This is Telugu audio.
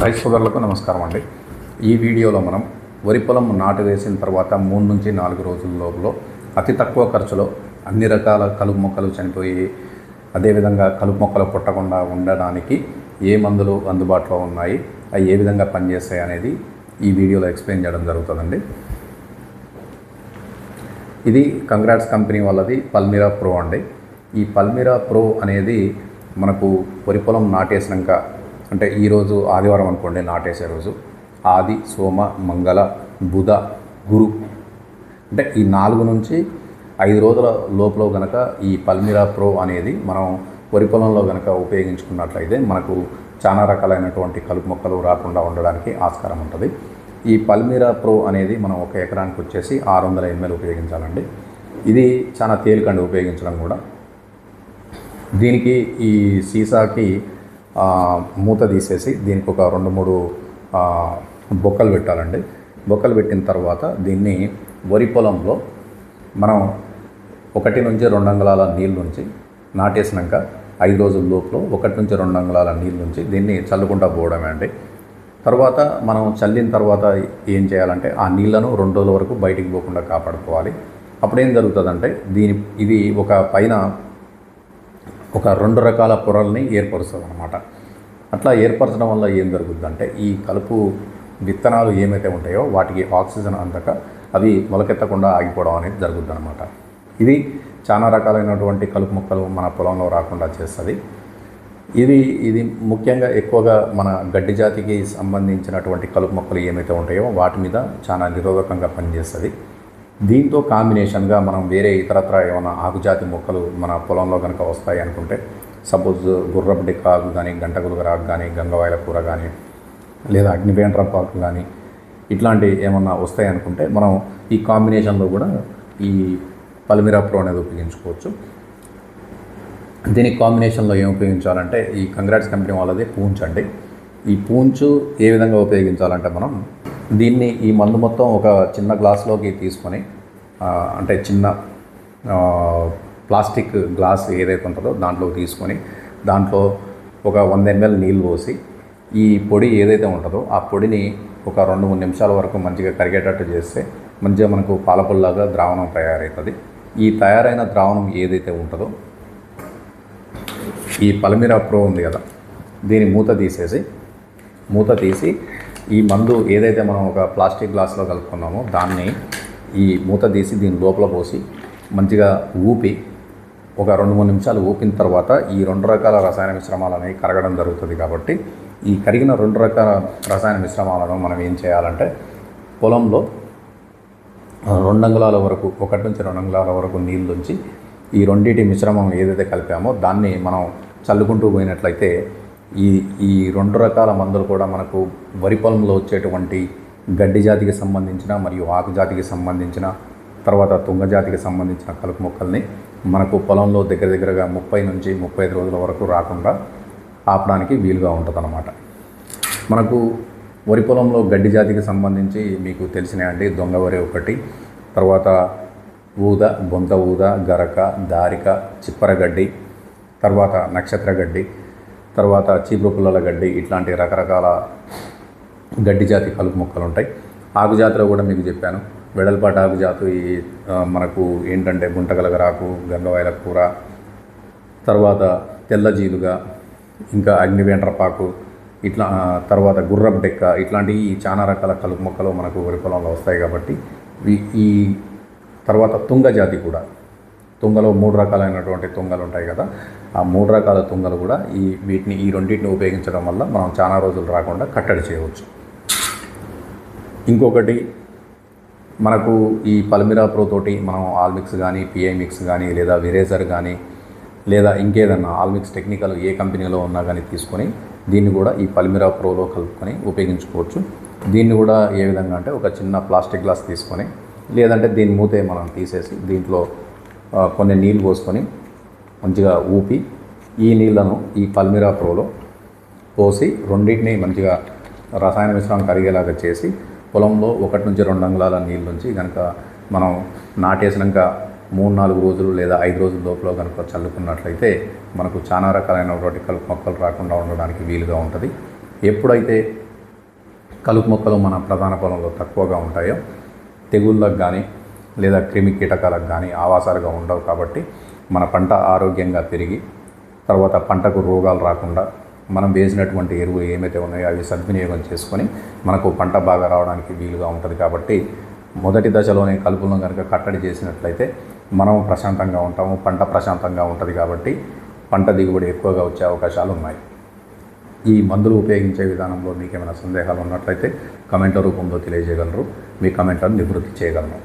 రైతు సోదరులకు నమస్కారం అండి. ఈ వీడియోలో మనం వరి పొలం నాటు వేసిన తర్వాత 3 నుంచి 4 రోజుల లోపల అతి తక్కువ ఖర్చులో అన్ని రకాల కలుపు మొక్కలు చనిపోయి అదేవిధంగా కలుపు మొక్కలు పుట్టకుండా ఉండడానికి ఏ మందులు అందుబాటులో ఉన్నాయి, అవి ఏ విధంగా పనిచేస్తాయి అనేది ఈ వీడియోలో ఎక్స్ప్లెయిన్ చేయడం జరుగుతుందండి. ఇది కంగ్రాట్స్ కంపెనీ వాళ్ళది పల్మిరా ప్రో అండి. ఈ పల్మిరా ప్రో అనేది మనకు వరి పొలం నాటేసినాక అంటే ఈరోజు ఆదివారం అనుకోండి, నాటేసే రోజు ఆది, సోమ, మంగళ, బుధ, గురు అంటే ఈ 4 నుంచి 5 రోజుల లోపల కనుక ఈ పల్మిరా ప్రో అనేది మనం వరి పొలంలో కనుక ఉపయోగించుకున్నట్లయితే మనకు చాలా రకాలైనటువంటి కలుపు మొక్కలు రాకుండా ఉండడానికి ఆస్కారం ఉంటుంది. ఈ పల్మిరా ప్రో అనేది మనం 1 ఎకరానికి వచ్చేసి 600 ml ఉపయోగించాలండి. ఇది చాలా తేలికండి ఉపయోగించడం కూడా. దీనికి ఈ సీసాకి మూత తీసేసి దీనికి ఒక 2-3 బొక్కలు పెట్టాలండి. బొక్కలు పెట్టిన తర్వాత దీన్ని వరి పొలంలో మనం 1 నుంచి 2 అంగుళాల నీళ్ళు నుంచి నాటేసినాక 5 రోజుల లోపల 1 నుంచి 2 అంగుళాల నీళ్ళు నుంచి దీన్ని చల్లుకుంటూ పోవడమే అండి. తర్వాత మనం చల్లిన తర్వాత ఏం చేయాలంటే ఆ నీళ్లను 2 రోజుల వరకు బయటికి పోకుండా కాపాడుకోవాలి. అప్పుడేం జరుగుతుందంటే ఇది ఒక పైన ఒక 2 రకాల పొరల్ని ఏర్పరుస్తుంది అన్నమాట. అట్లా ఏర్పరచడం వల్ల ఏం జరుగుతుందంటే ఈ కలుపు విత్తనాలు ఏమైతే ఉంటాయో వాటికి ఆక్సిజన్ అందక అవి మొలకెత్తకుండా ఆగిపోవడం అనేది జరుగుతుంది అన్నమాట. ఇది చాలా రకాలైనటువంటి కలుపు మొక్కలు మన పొలంలో రాకుండా చేస్తుంది. ఇది ముఖ్యంగా ఎక్కువగా మన గడ్డి జాతికి సంబంధించినటువంటి కలుపు మొక్కలు ఏమైతే ఉంటాయో వాటి మీద చాలా నిరోధకంగా పనిచేస్తుంది. దీంతో కాంబినేషన్గా మనం వేరే ఇతరత్ర ఏమైనా ఆకుజాతి మొక్కలు మన పొలంలో కనుక వస్తాయి అనుకుంటే, సపోజ్ గుర్రపు డెక్క ఆకు కానీ, గంటగులుగర ఆకు కానీ, గంగవాయల కూర కానీ, లేదా అగ్నివేండ్రపు ఆకు కానీ ఇట్లాంటి ఏమన్నా వస్తాయి అనుకుంటే మనం ఈ కాంబినేషన్లో కూడా ఈ పల్మిరా ప్రో అనేది ఉపయోగించుకోవచ్చు. దీనికి కాంబినేషన్లో ఏం ఉపయోగించాలంటే ఈ కంగ్రాట్స్ కంపెనీ వాళ్ళది పూంచ్ అండి. ఈ పూంచు ఏ విధంగా ఉపయోగించాలంటే మనం దీన్ని ఈ మందు మొత్తం ఒక చిన్న గ్లాస్లోకి తీసుకొని అంటే చిన్న ప్లాస్టిక్ గ్లాస్ ఏదైతే ఉంటుందో దాంట్లోకి తీసుకొని దాంట్లో ఒక 100 ml నీళ్ళు పోసి ఈ పొడి ఏదైతే ఉంటుందో ఆ పొడిని ఒక 2-3 నిమిషాల వరకు మంచిగా కరిగేటట్టు చేస్తే మంచిగా మనకు పాలపుల్లాగా ద్రావణం తయారవుతుంది. ఈ తయారైన ద్రావణం ఏదైతే ఉంటుందో ఈ పల్మిరా ప్రో ఉంది కదా, దీని మూత తీసి ఈ మందు ఏదైతే మనం ఒక ప్లాస్టిక్ గ్లాస్లో కలుపుకున్నామో దాన్ని ఈ మూత తీసి దీని లోపల పోసి మంచిగా ఊపి ఒక 2-3 నిమిషాలు ఊపిన తర్వాత ఈ 2 రకాల రసాయన మిశ్రమాలు అనేవి కరగడం జరుగుతుంది. కాబట్టి ఈ కరిగిన 2 రకాల రసాయన మిశ్రమాలను మనం ఏం చేయాలంటే పొలంలో 2 అంగుళాల వరకు 1 నుంచి 2 అంగుళాల వరకు నీళ్ళు ఉంచి ఈ రెండింటి మిశ్రమం ఏదైతే కలిపామో దాన్ని మనం చల్లుకుంటూ పోయినట్లయితే ఈ 2 రకాల మందులు కూడా మనకు వరి పొలంలో వచ్చేటువంటి గడ్డి జాతికి సంబంధించిన మరియు ఆకు జాతికి సంబంధించిన తర్వాత తుంగ జాతికి సంబంధించిన కలుపు మొక్కల్ని మనకు పొలంలో దగ్గరగా 30 నుంచి 35 రోజుల వరకు రాకుండా ఆపడానికి వీలుగా ఉంటుందన్నమాట. మనకు వరి పొలంలో గడ్డి జాతికి సంబంధించి మీకు తెలిసినాయండి, దొంగ వరి ఒకటి, తర్వాత ఊద, బొంత ఊద, గరక, దారిక, చిప్పరగడ్డి, తర్వాత నక్షత్ర గడ్డి, తర్వాత చీపురు పుల్లల గడ్డి, ఇట్లాంటి రకరకాల గడ్డి జాతి కలుపు మొక్కలు ఉంటాయి. ఆకు జాతిలో కూడా మీకు చెప్పాను, వెడల్పాటి ఆకు జాతి మనకు ఏంటంటే గుంటగలగరాకు, గంగవాయల కూర, తర్వాత తెల్ల జీలుగా, ఇంకా అగ్నివేండ్రపాకు, ఇట్లా తర్వాత గుర్రపు డెక్క, ఇట్లాంటివి చాలా రకాల కలుపు మొక్కలు మనకు వరి పొలంలో వస్తాయి. కాబట్టి ఈ తర్వాత తుంగ జాతి కూడా, తుంగలో 3 రకాలైనటువంటి తుంగలు ఉంటాయి కదా, ఆ 3 రకాల తుంగలు కూడా ఈ రెండింటిని ఉపయోగించడం వల్ల మనం చాలా రోజులు రాకుండా కట్టడి చేయవచ్చు. ఇంకొకటి మనకు ఈ పల్మిరా ప్రో తోటి మనం ఆల్మిక్స్ కానీ, పిఐ మిక్స్ కానీ, లేదా విరేజర్ కానీ, లేదా ఇంకేదన్నా ఆల్మిక్స్ టెక్నికల్ ఏ కంపెనీలో ఉన్నా కానీ తీసుకొని దీన్ని కూడా ఈ పల్మిరా ప్రోలో కలుపుకొని ఉపయోగించుకోవచ్చు. దీన్ని కూడా ఏ విధంగా అంటే ఒక చిన్న ప్లాస్టిక్ గ్లాస్ తీసుకొని, లేదంటే దీని మూతే మనం తీసేసి దీంట్లో కొన్ని నీళ్ళు పోసుకొని మంచిగా ఊపి ఈ నీళ్లను ఈ పల్మిరా ప్రోలో పోసి రెండింటిని మంచిగా రసాయన మిశ్రమం కరిగేలాగా చేసి పొలంలో 1 నుంచి 2 అంగుళాల నీళ్ళ నుంచి కనుక మనం నాటేసినాక 3-4 రోజులు లేదా 5 రోజుల లోపల కనుక చల్లుకున్నట్లయితే మనకు చాలా రకాలైనటువంటి కలుపు మొక్కలు రాకుండా ఉండడానికి వీలుగా ఉంటుంది. ఎప్పుడైతే కలుపు మొక్కలు మన ప్రధాన పొలంలో తక్కువగా ఉంటాయో తెగుళ్ళకు కానీ లేదా క్రిమి కీటకాలకు కానీ ఆవాసాలుగా ఉండవు. కాబట్టి మన పంట ఆరోగ్యంగా పెరిగి తర్వాత పంటకు రోగాలు రాకుండా మనం వేసినటువంటి ఎరువు ఏమైతే ఉన్నాయో అవి సద్వినియోగం చేసుకొని మనకు పంట బాగా రావడానికి వీలుగా ఉంటుంది. కాబట్టి మొదటి దశలోనే కలుపులను కనుక కట్టడి చేసినట్లయితే మనం ప్రశాంతంగా ఉంటాము, పంట ప్రశాంతంగా ఉంటుంది. కాబట్టి పంట దిగుబడి ఎక్కువగా వచ్చే అవకాశాలు ఉన్నాయి. ఈ మందులు ఉపయోగించే విధానంలో మీకు ఏమైనా సందేహాలు ఉన్నట్లయితే కమెంట్ల రూపంలో తెలియజేయగలరు. మీ కమెంట్లను నివృత్తి చేయగలను.